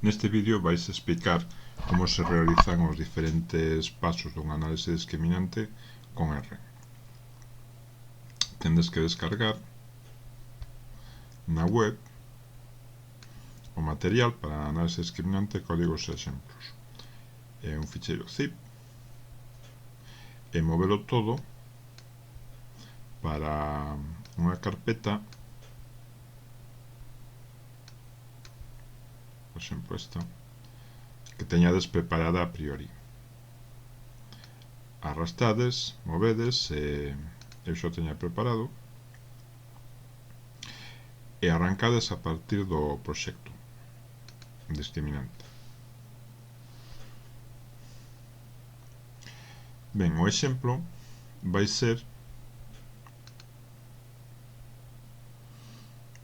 Neste vídeo vais explicar como se realizan os diferentes pasos dun análise discriminante con R. Tendes que descargar na web o material para análise discriminante, códigos e exemplos. É un ficheiro zip e movelo todo para unha carpeta, por exemplo esta, que teñades preparada a priori. Arrastrades, movedes e eu xa teña preparado e arrancades a partir do proxecto discriminante. Ben, o exemplo vai ser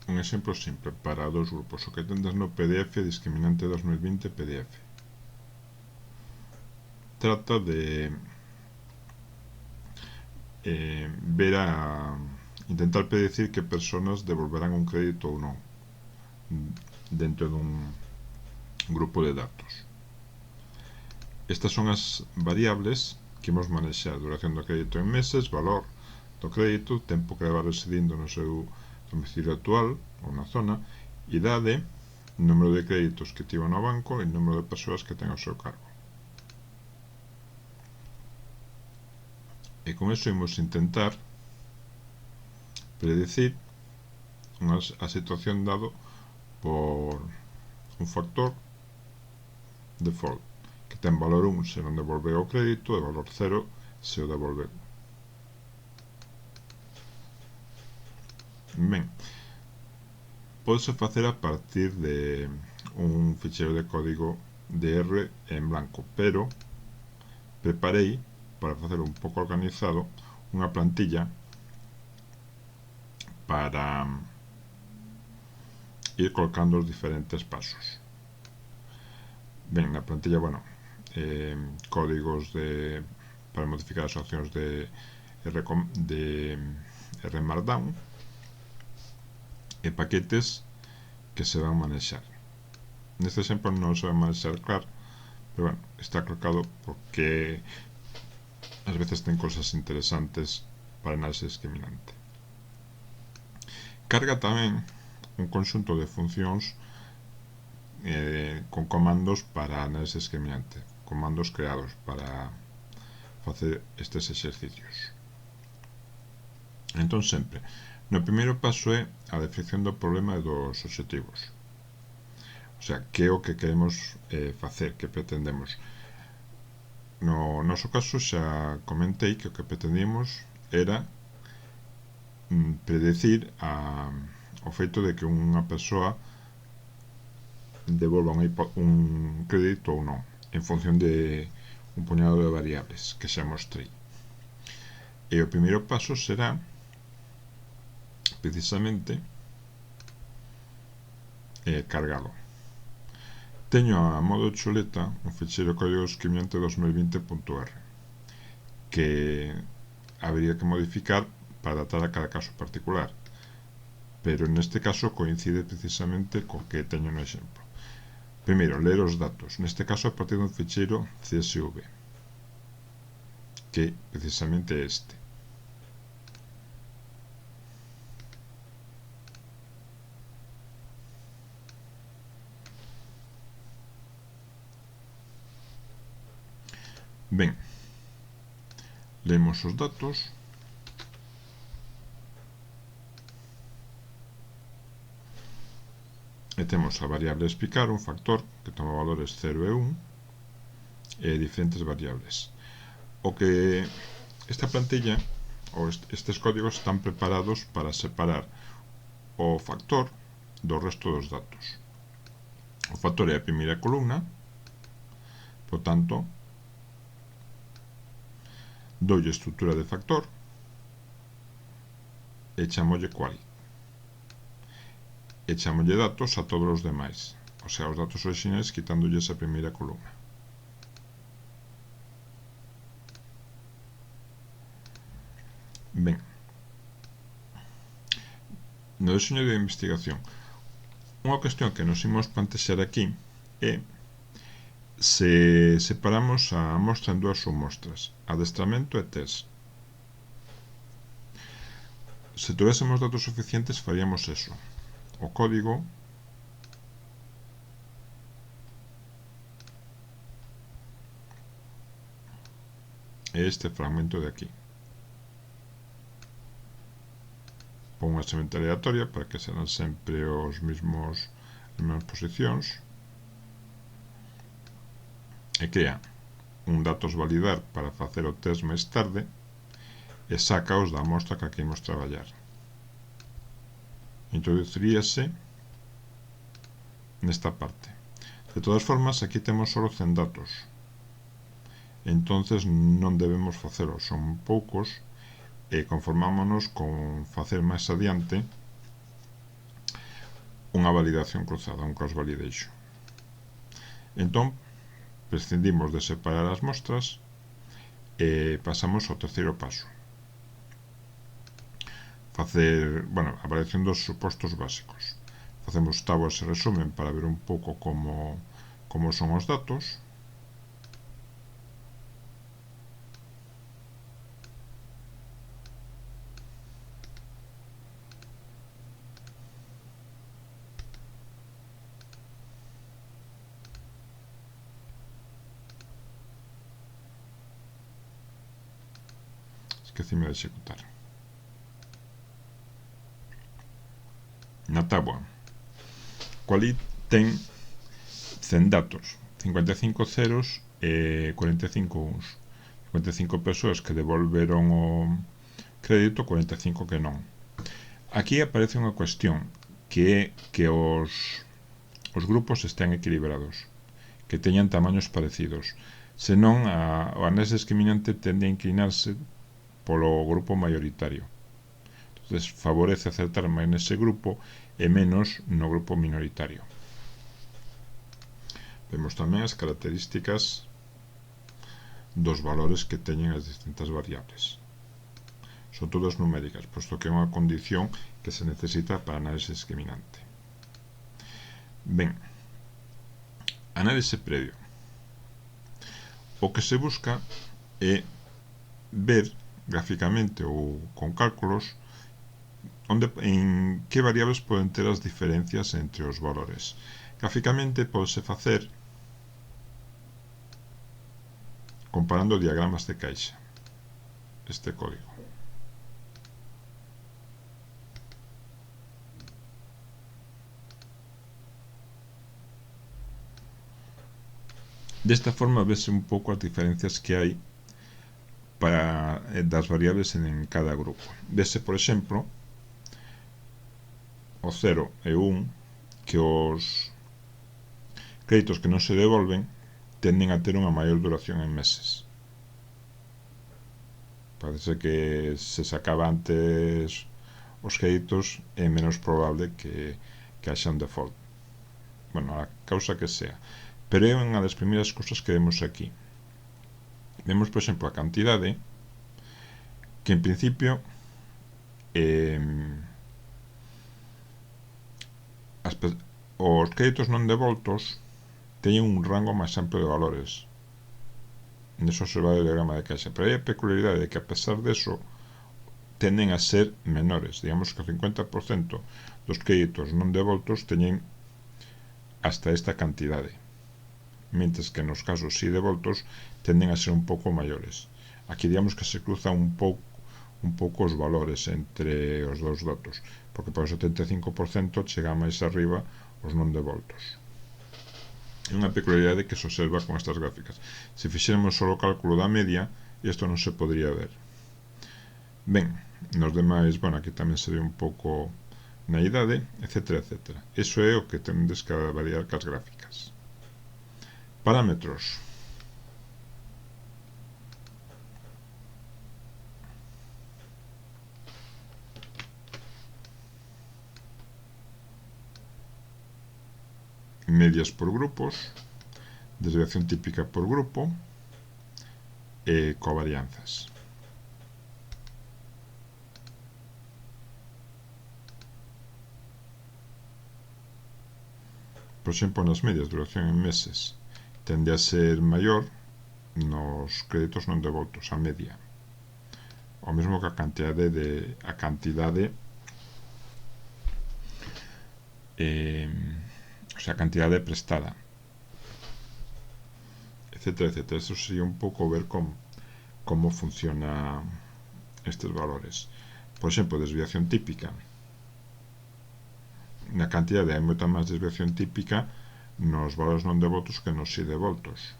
un exemplo simple para dos grupos. O que tendes no PDF discriminante 2020 PDF. Trata de ver a intentar predecir que persoas devolverán un crédito ou non dentro dun grupo de datos. Estas son as variables que imos manexar: duración do crédito en meses, valor do crédito, tempo que leva residindo no seu domicilio actual ou na zona, idade, número de créditos que tivo no banco e número de persoas que ten ao seu cargo. E con eso imos intentar predecir a situación dado por un factor default que ten valor 1 se non devolveu o crédito e valor 0 se o devolveu. Ben, podese facer a partir de un ficheiro de código de R en blanco, pero preparei, para facer un pouco organizado, unha plantilla para ir colocando os diferentes pasos. Ben, na plantilla, códigos para modificar as opcións de R Markdown e paquetes que se van manexar. Neste exemplo non se van manexar car, pero bueno, está colocado porque ás veces ten cosas interesantes para análise discriminante. Carga tamén un conxunto de funcións con comandos para análise discriminante, comandos creados para facer estes exercicios. Entón, sempre, no primeiro paso é a definición do problema e dos obxectivos. O sea, que é o que queremos facer, que pretendemos. No noso caso xa comentei que o que pretendíamos era predecir o feito de que unha persoa devolva un crédito ou non, en función de un puñado de variables que xa mostrei. E o primeiro paso será precisamente cargalo. Teño a modo chuleta un ficheiro código discriminante 2020.r que habría que modificar para datar a cada caso particular, pero neste caso coincide precisamente co que teño no exemplo. Primeiro, ler os datos, neste caso a partir dun ficheiro CSV, que precisamente é este. Ben, lemos os datos e temos a variable explicar, un factor que toma valores 0 e 1 e diferentes variables. O que esta plantilla ou estes códigos están preparados para separar o factor do resto dos datos. O factor é a primeira columna, por tanto doulle estrutura de factor e chamolle query e chamolle datos a todos os demais, o sea, os datos orixinais quitándolle esa primeira columna. Ben, no deseño de investigación, unha cuestión que nos imos plantexar aquí e se separamos a amostra en dúas submostras, adestramento e test. Se tuviésemos datos suficientes faríamos eso. O código é este fragmento de aquí. Pon unha semente aleatoria para que serán sempre as mesmas posicións e crea un datos validar para facer o test máis tarde e saca os da amostra que aquí imos traballar. Introduciríase nesta parte. De todas formas, aquí temos só 100 datos, entonces non debemos facelo, son poucos, e conformámonos con facer máis adiante unha validación cruzada, un cross validation. Entón, prescindimos de separar as mostras e pasamos ao terceiro paso. Facer, a variación dos supostos básicos. Facemos tábuas e resumen para ver un pouco como son os datos. Esquecime de executar. Na tábua, cuali ten 100 datos, 55 ceros e 45 uns. 55 persoas que devolveron o crédito, 45 que non. Aquí aparece unha cuestión, que é que os grupos estén equilibrados, que teñan tamaños parecidos. Senón, o análise discriminante tende a inclinarse polo grupo maioritario. Entonces, favorece acertar máis nese grupo e menos no grupo minoritario. Vemos tamén as características dos valores que teñen as distintas variables. Son todas numéricas, posto que é unha condición que se necesita para análise discriminante. Ben, análise previo. O que se busca é ver gráficamente ou con cálculos en que variables poden ter as diferencias entre os valores. Gráficamente podese facer comparando diagramas de caixa. Este código. Desta forma vese un pouco as diferencias que hai das variables en cada grupo. Vese, por exemplo, o 0 e 1, que os créditos que non se devolven tenden a ter unha maior duración en meses. Parece que se sacaba antes os créditos é menos probable que haxa un default. A causa que sea. Pero é unha das primeiras cousas que vemos aquí. Vemos, por exemplo, a cantidade que en principio os créditos non devoltos teñen un rango máis amplo de valores. Neso se vai o diagrama de caixa. Pero hai a peculiaridade de que, a pesar deso, tenden a ser menores. Digamos que o 50% dos créditos non devoltos teñen hasta esta cantidade, mentres que nos casos si devoltos tenden a ser un pouco maiores. Aquí digamos que se cruzan un pouco os valores entre os dous datos, porque para o 75% chega máis arriba os non devoltos. É unha peculiaridade que se observa con estas gráficas. Se fixéramos só o cálculo da media, isto non se podría ver. Ben, nos demais, aquí tamén se ve un pouco na idade, etc. Iso é o que tendes que avaliar cas gráficas. Parámetros. Medias por grupos, desviación típica por grupo e covarianzas. por exemplo, nas medias, duración en meses, tende a ser maior nos créditos non devoltos, a media. O mesmo que a cantidade o sea, a cantidade prestada, etcétera, etcétera. Eso sería un pouco ver como funciona estes valores. Por exemplo, desviación típica. Na cantidade hai moita máis desviación típica nos valores non devoltos que nos si devoltos.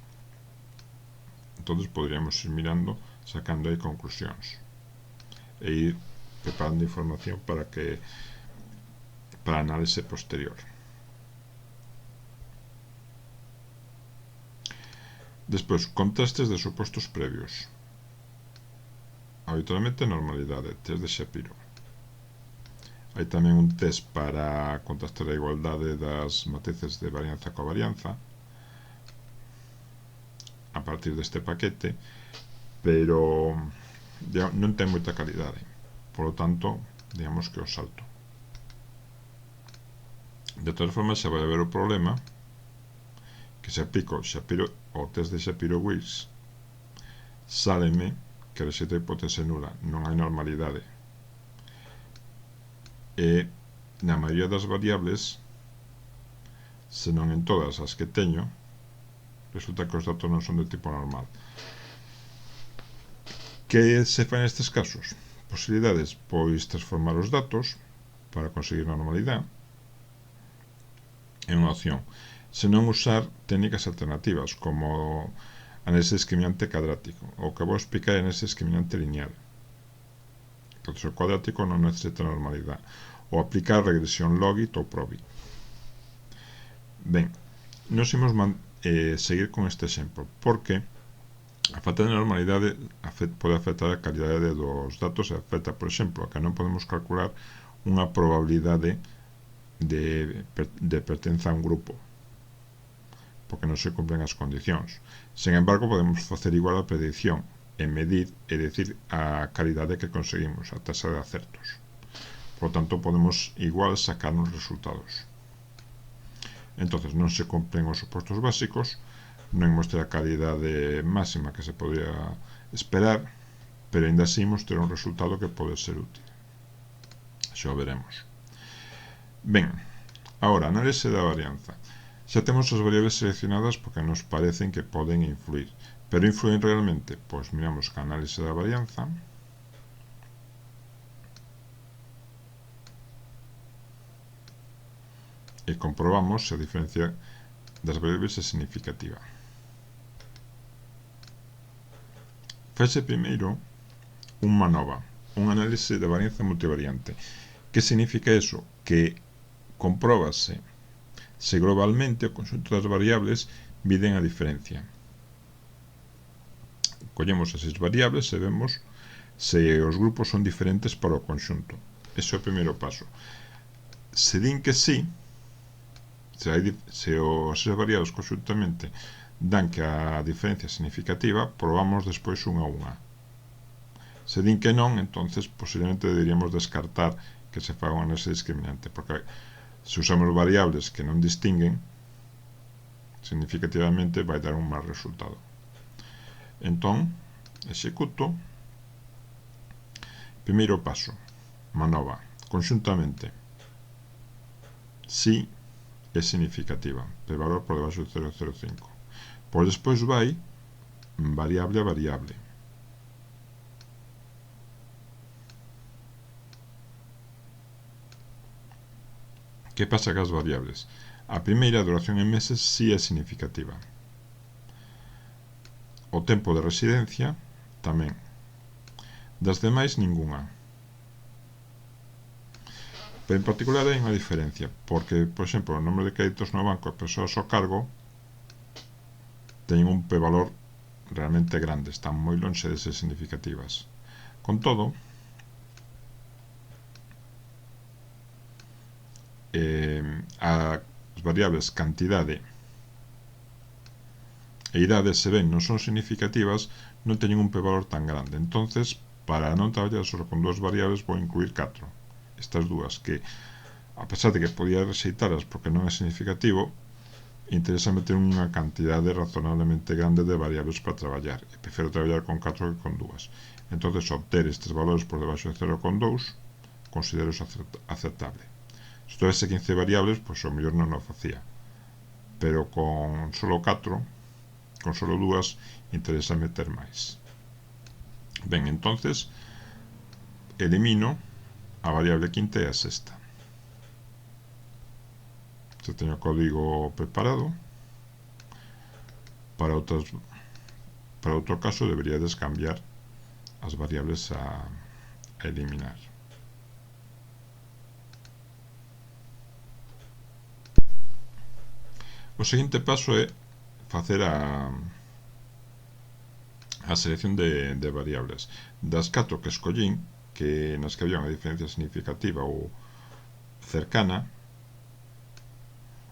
Entón, poderíamos ir mirando, sacando aí conclusións e ir preparando información para análise posterior. Despois, contrastes de supostos previos. Habitualmente normalidade, test de Shapiro. Hai tamén un test para contrastar a igualdade das matrices de varianza coa varianza a partir deste paquete, pero non ten moita calidade, por lo tanto, digamos que o salto. De todas formas, xa vai haber o problema que se aplico o test de Shapiro-Wilks, sáleme que rexeita a hipótese nula, non hai normalidade. E na maioría das variables, senón en todas as que teño, resulta que os datos non son de tipo normal. Que se fai nestes casos? Posibilidades, pois transformar os datos para conseguir normalidade é unha opción, senón usar técnicas alternativas como análisis discriminante cadrático. O que vou explicar é análisis discriminante lineal. Entón, o cuadrático non necesita normalidade, ou aplicar regresión logit ou probit. Ben, nos imos seguir con este exemplo, porque a falta de normalidade pode afectar a calidade dos datos e afecta, por exemplo, a que non podemos calcular unha probabilidade de pertenza a un grupo, porque non se cumplen as condicións. Sen embargo, podemos facer igual a predicción e medir, é dicir, a calidade que conseguimos, a taxa de acertos. Por lo tanto, podemos igual sacar os resultados. Entonces, non se cumplen os supostos básicos, non imos ter a calidade máxima que se podría esperar, pero ainda así imos ter un resultado que pode ser útil. Xa o veremos. Ben, agora, análise da varianza. Xa temos as variables seleccionadas porque nos parecen que poden influir. Pero influen realmente? Pois miramos que a análise da varianza e comprobamos se a diferencia das variables é significativa. Faise primeiro unha nova, un análise de varianza multivariante. Que significa eso? Que compróbase se globalmente o conxunto das variables miden a diferencia. Collemos as 6 variables e vemos se os grupos son diferentes para o conxunto. Ese é o primeiro paso. Se din que sí, se as 6 variables conxuntamente dan que a diferencia é significativa, probamos despois unha a unha. Se din que non, entonces posiblemente deberíamos descartar que se faga unha análise discriminante, porque se usamos variables que non distinguen significativamente vai dar un mal resultado. Entón, executo. Primeiro paso, manova, conxuntamente, si é significativa, de valor por debaixo de 0,05. Pois despois vai variable a variable. Que pasa cas variables? A primeira, a duración en meses, si é significativa. O tempo de residencia, tamén. Das demais, ningunha. Pero en particular hai unha diferencia, porque, por exemplo, o número de créditos no banco e persoas ao cargo teñen un p-valor realmente grande, están moi lonxe de ser significativas. Con todo, as variables cantidade e idade, se ben non son significativas, non teñen un p-valor tan grande. Entonces, para non traballar só con 2 variables, vou incluir 4. Estas dúas que, a pesar de que podía rexeitalas porque non é significativo, interesa ter unha cantidade razonablemente grande de variables para traballar, e prefiro traballar con 4 que con 2. Entonces, obter estes valores por debaixo de 0,2 considero aceptable. Se tivese 15 variables, pois o mellor non o facía, pero con solo 4, con solo 2, interesa meter máis. Ben, entonces elimino a variable quinta e a sexta. Se teño o código preparado. Para outro caso deberíades cambiar as variables a eliminar. O seguinte paso é facer a selección de variables. Das 4 que escollín, que nas que había unha diferencia significativa ou cercana,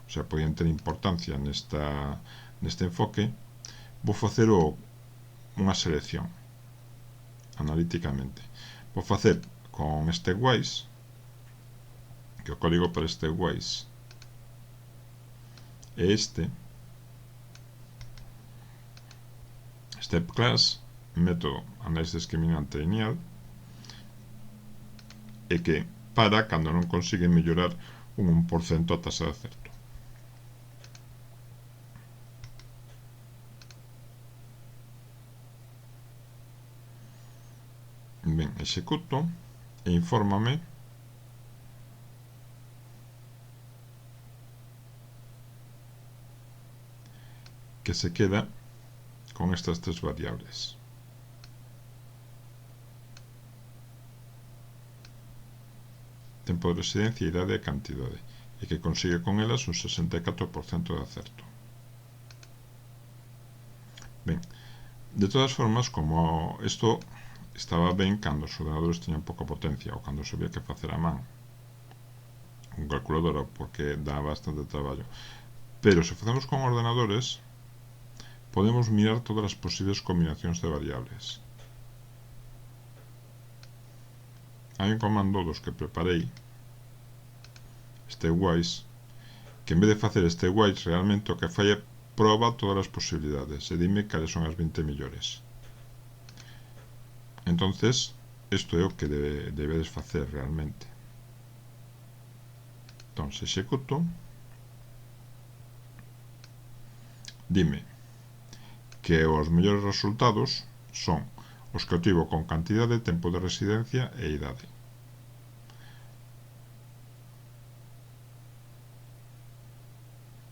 o sea, podían ter importancia neste enfoque, vou facer unha selección analíticamente. Vou facer con stepwise, que o código para stepwise é este, step class, método análisis discriminante lineal, e que para cando non consigue mellorar un 1% a tasa de acerto. Ben, executo e infórmame que se queda con estas tres variables. Tempo de residencia, idade e cantidade, e que consigue con elas un 64% de acerto. Ben, de todas formas, como isto estaba ben cando os ordenadores tiñan pouca potencia ou cando se había que facer a man con calculadora, porque dá bastante traballo, pero se facemos con ordenadores podemos mirar todas as posibles combinacións de variables. Hai un comando dos que preparei, stepwise, que en vez de facer stepwise realmente o que fai é proba todas as posibilidades e dime cales son as 20 millores. Entonces, isto é o que debedes facer realmente. Entón, se executo, dime que os mellores resultados son os que obtivo con cantidade, tempo de residencia e idade.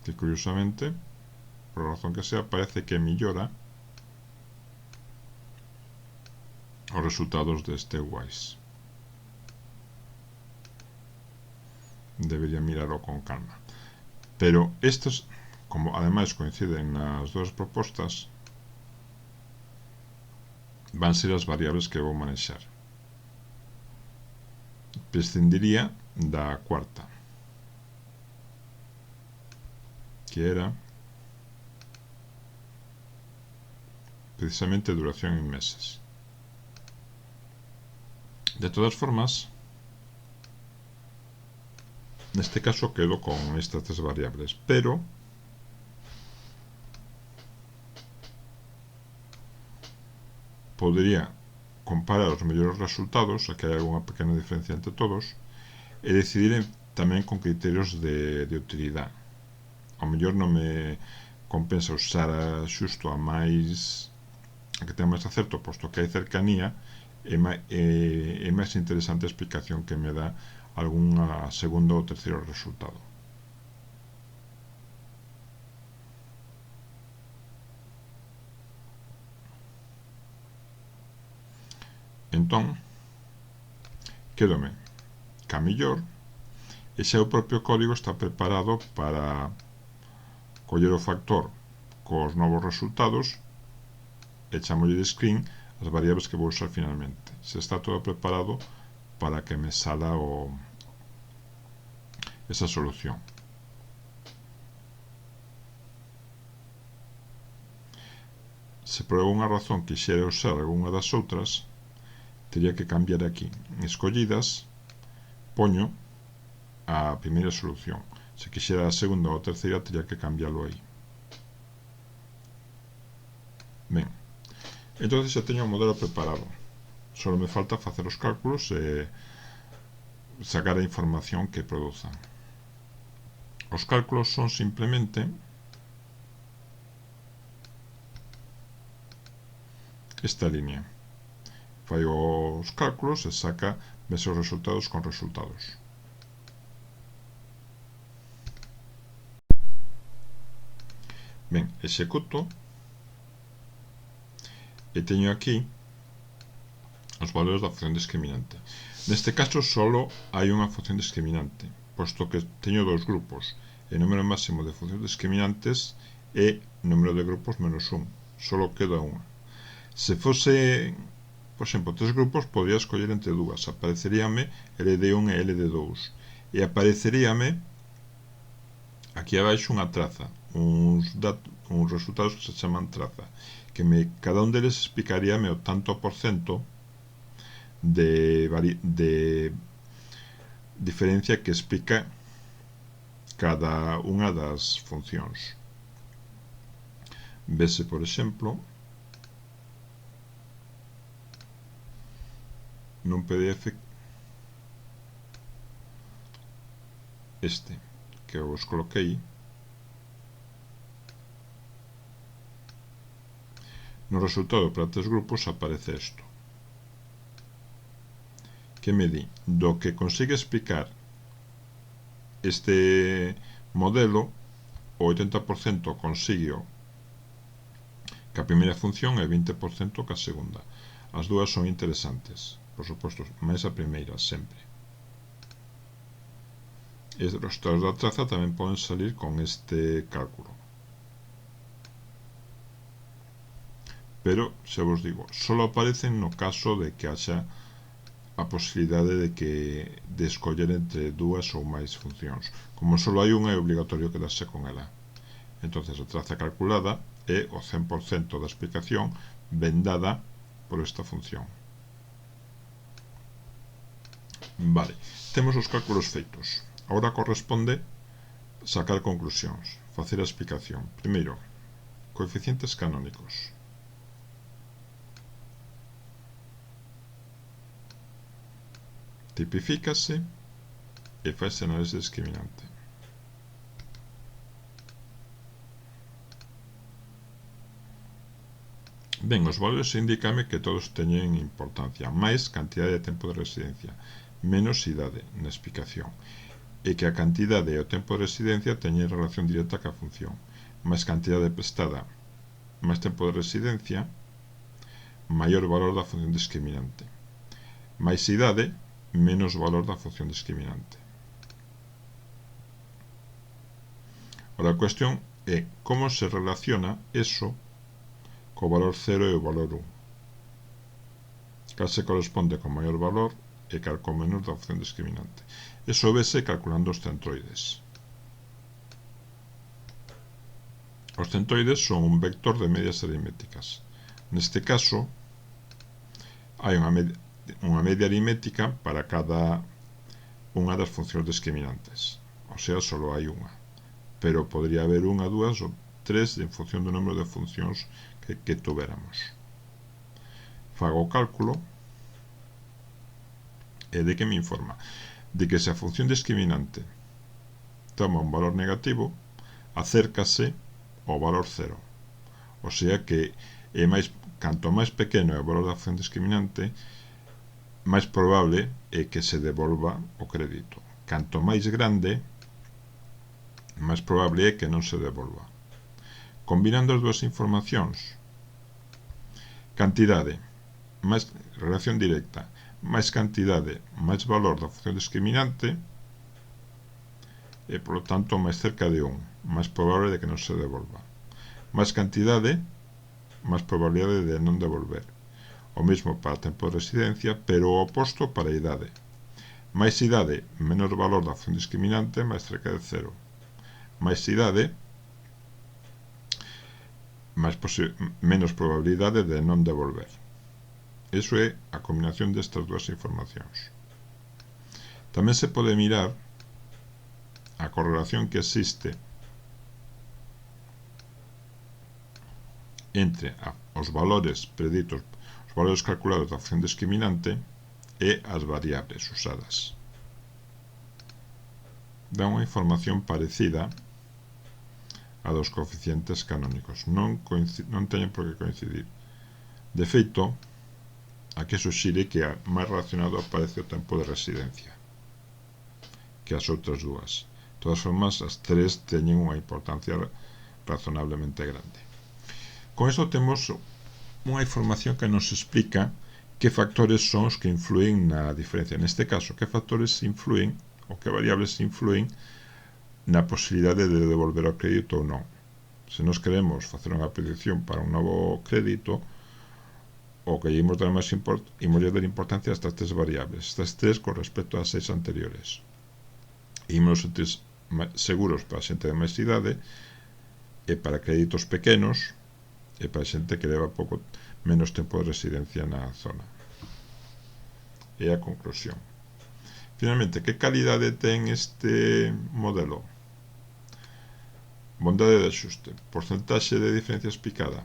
Que curiosamente, por razón que sea, parece que mellora os resultados de stepwise. Debería mirarlo con calma. Pero estos, como ademais coinciden nas dúas propostas, van ser as variables que vou manexar. Prescindiría da cuarta, que era precisamente duración en meses. De todas formas, neste caso quedo con estas tres variables, pero podría comparar os mellores resultados, aquí hai algunha pequena diferencia entre todos, e decidir tamén con criterios de utilidade. Ao mellor non me compensa usar xusto a máis a que ten máis acerto, posto que hai cercanía, é máis interesante a explicación que me dá algunha segundo ou terceiro resultado. Entón, quedome ca mellor, e xa o propio código está preparado para coller o factor cos novos resultados e chamolle de screen as variables que vou usar finalmente. Se está todo preparado para que me sala esa solución. Se por alguna razón quixera usar algunha das outras, teria que cambiar aquí. En escollidas, poño a primeira solución. Se quixera a segunda ou a terceira, teria que cambiarlo aí. Ben, entón xa teño o modelo preparado. Só me falta facer os cálculos e sacar a información que produzan. Os cálculos son simplemente esta línea. Fai os cálculos e saca ves os resultados con resultados. Ben, executo e teño aquí os valores da función discriminante. Neste caso só hai unha función discriminante, posto que teño dous grupos, e o número máximo de funcións discriminantes é número de grupos menos 1, só queda unha. Se fose, por exemplo, 3 grupos, podría escoller entre dúas. Apareceríame LD1 e LD2 e apareceríame aquí abaixo unha traza, uns resultados que se chaman traza, que cada un deles explicaríame o tanto por cento de diferencia que explica cada unha das funcións. Vese, por exemplo, nun PDF este que os coloquei no resultado para 3 grupos aparece isto que me di do que consigue explicar este modelo o 80% consigue que a primeira función e 20% que a segunda. As dúas son interesantes, por suposto, máis a primeira sempre. E os resultados da traza tamén poden salir con este cálculo. Pero, xa vos digo, só aparecen no caso de que haxa a posibilidade de escoller entre dúas ou máis funcións. Como só hai unha, é obligatorio quedarse con ela. Entonces a traza calculada é o 100% da explicación vendada por esta función. Vale, temos os cálculos feitos. Agora corresponde sacar conclusións, facer a explicación. Primeiro, coeficientes canónicos. Tipifícase e faise análise discriminante. Ben, os valores indícame que todos teñen importancia, máis cantidade de tempo de residencia, menos idade na explicación, e que a cantidade e o tempo de residencia teñen relación directa ca función. Máis cantidade prestada, máis tempo de residencia, maior valor da función discriminante. Máis idade, menos valor da función discriminante. Ora, a cuestión é como se relaciona eso co valor 0 e o valor 1. Cal se corresponde con maior valor e cal con menor da función discriminante. Eso vese calculando os centroides. Os centroides son un vector de medias aritméticas. Neste caso, hai unha media aritmética para cada unha das funcións discriminantes. O sea, só hai unha. Pero podría haber unha, dúas ou tres en función do número de funcións que tuveramos. Fago o cálculo e de que me informa? De que se a función discriminante toma un valor negativo, acércase ao valor 0. O sea que canto máis pequeno é o valor da función discriminante, máis probable é que se devolva o crédito. Canto máis grande, máis probable é que non se devolva. Combinando as dúas informacións, cantidade máis relación directa, máis cantidade máis valor da función discriminante, e polo tanto máis cerca de 1, máis probable de que non se devolva. Máis cantidade, máis probabilidade de non devolver. O mesmo para tempo de residencia, pero o oposto para a idade. Máis idade, menor valor da función discriminante, máis cerca de 0. Máis idade, menos probabilidade de non devolver. Iso é a combinación destas dúas informacións. Tamén se pode mirar a correlación que existe entre os valores preditos, os valores calculados da función discriminante e as variables usadas. Dá unha información parecida a dos coeficientes canónicos. Non teñen por que coincidir. De feito, aquí suxire que máis relacionado aparece o tempo de residencia que as outras dúas. De todas formas, as tres teñen unha importancia razonablemente grande. Con isto temos unha información que nos explica que factores son os que influen na diferencia. Neste caso, que factores influen ou que variables influen na posibilidade de devolver o crédito ou non. Se nos queremos facer unha petición para un novo crédito, o que imos dar importancia a estas tres variables, estas tres con respecto ás 6 anteriores. Imos seguros para a xente de máis idade e para créditos pequenos e para a xente que leva menos tempo de residencia na zona. E a conclusión. Finalmente, que calidade ten este modelo? Bondade de axuste. Porcentaxe de diferencia explicada.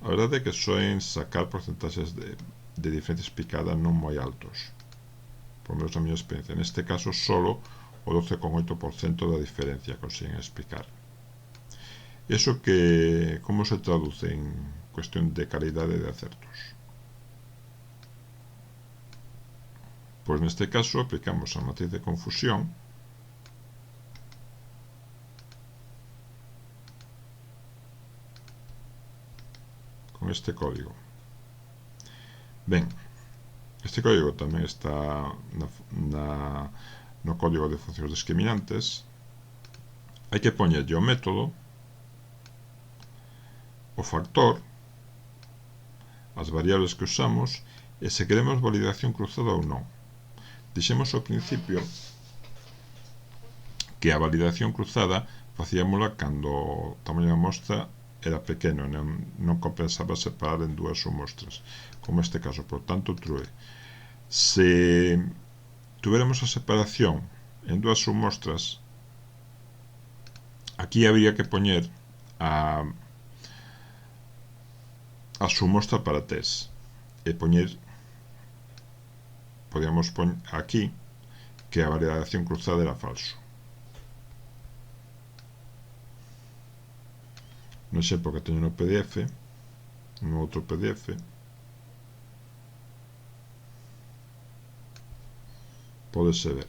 A verdade é que soen sacar porcentaxes de diferencia explicada non moi altos. Por menos a miña experiencia. Neste caso, solo o 12,8% da diferencia consiguen explicar. Eso que, como se traduce en cuestión de calidade de acertos? Pois neste caso aplicamos a matriz de confusión con este código. Ben, este código tamén está no código de funcións discriminantes. Hai que poñerlle o método, o factor, as variables que usamos e se queremos validación cruzada ou non. Dixemos ao principio que a validación cruzada facíamola cando o tamaño da mostra era pequeno, non compensaba separar en dúas submostras, como este caso, por tanto, true. Se tuviéramos a separación en dúas submostras, aquí habría que poñer a submostra para test e podíamos poñer aquí que a validación cruzada era falso. No exemplo que teño no PDF, no outro PDF, podese ver.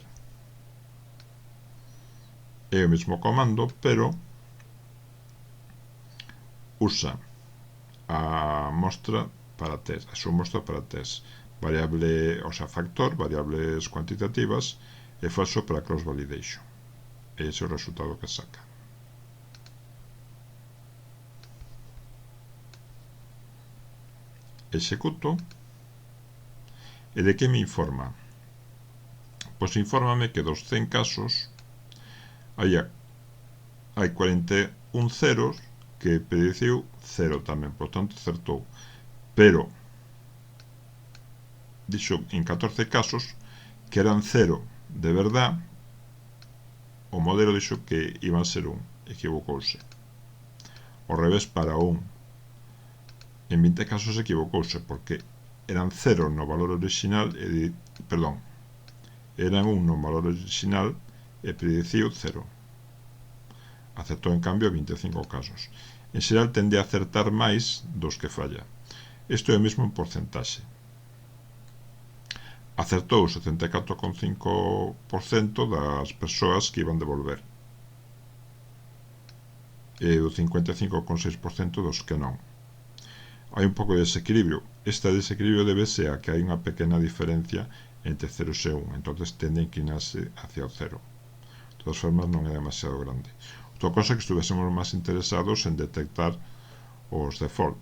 É o mesmo comando, pero usa a mostra para test, a submostra para test, variable, o sea, factor, variables cuantitativas e falso para cross validation. E ese é o resultado que saca. Executo e de que me informa? Pois infórmame que dos 100 casos hai 41 ceros que prediciu 0 tamén, por tanto acertou, pero dixo en 14 casos que eran 0 de verdad, o modelo dixo que iban ser 1, equivocouse. Ao revés para 1. En 20 casos equivocouse porque eran 0 no valor original eran 1 no valor original e prediciu 0. Acertou en cambio 25 casos. En xeral tende a acertar máis dos que falla. Isto é o mesmo en porcentaxe. Acertou o 74,5% das persoas que iban devolver e o 55,6% dos que non. Hai un pouco de desequilibrio. Este desequilibrio debese a que hai unha pequena diferencia entre 0 e 1, entonces tende a inclinarse hacia o 0. De todas formas, non é demasiado grande. Outra cosa que estuvésemos máis interesados en detectar os default,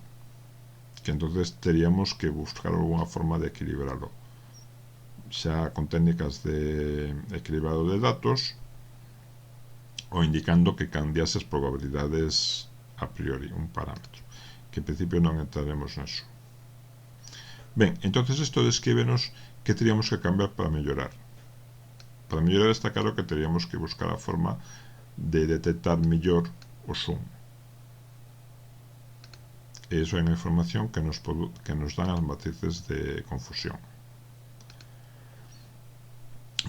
que entonces teríamos que buscar alguna forma de equilibrarlo, xa con técnicas de equilibrado de datos ou indicando que cambiase as probabilidades a priori, un parámetro, que en principio non entraremos neso. Ben, entonces isto descríbenos que teríamos que cambiar para mellorar. Para mellorar está claro que teríamos que buscar a forma de detectar mellor o zoom. E iso é a información que nos dan as matrices de confusión.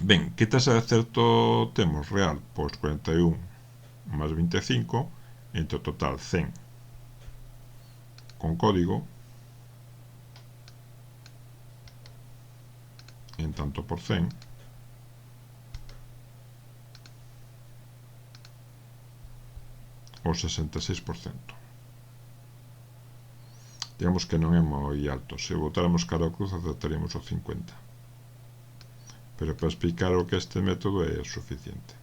Ben, que taxa de acerto temos real? Pois 41 máis 25 entre o total 100 con código en tanto por 100 o 66%. Digamos que non é moi alto. Se botáramos cara ao cruz acertaríamos o 50%. Pero para explicar o que este método é suficiente.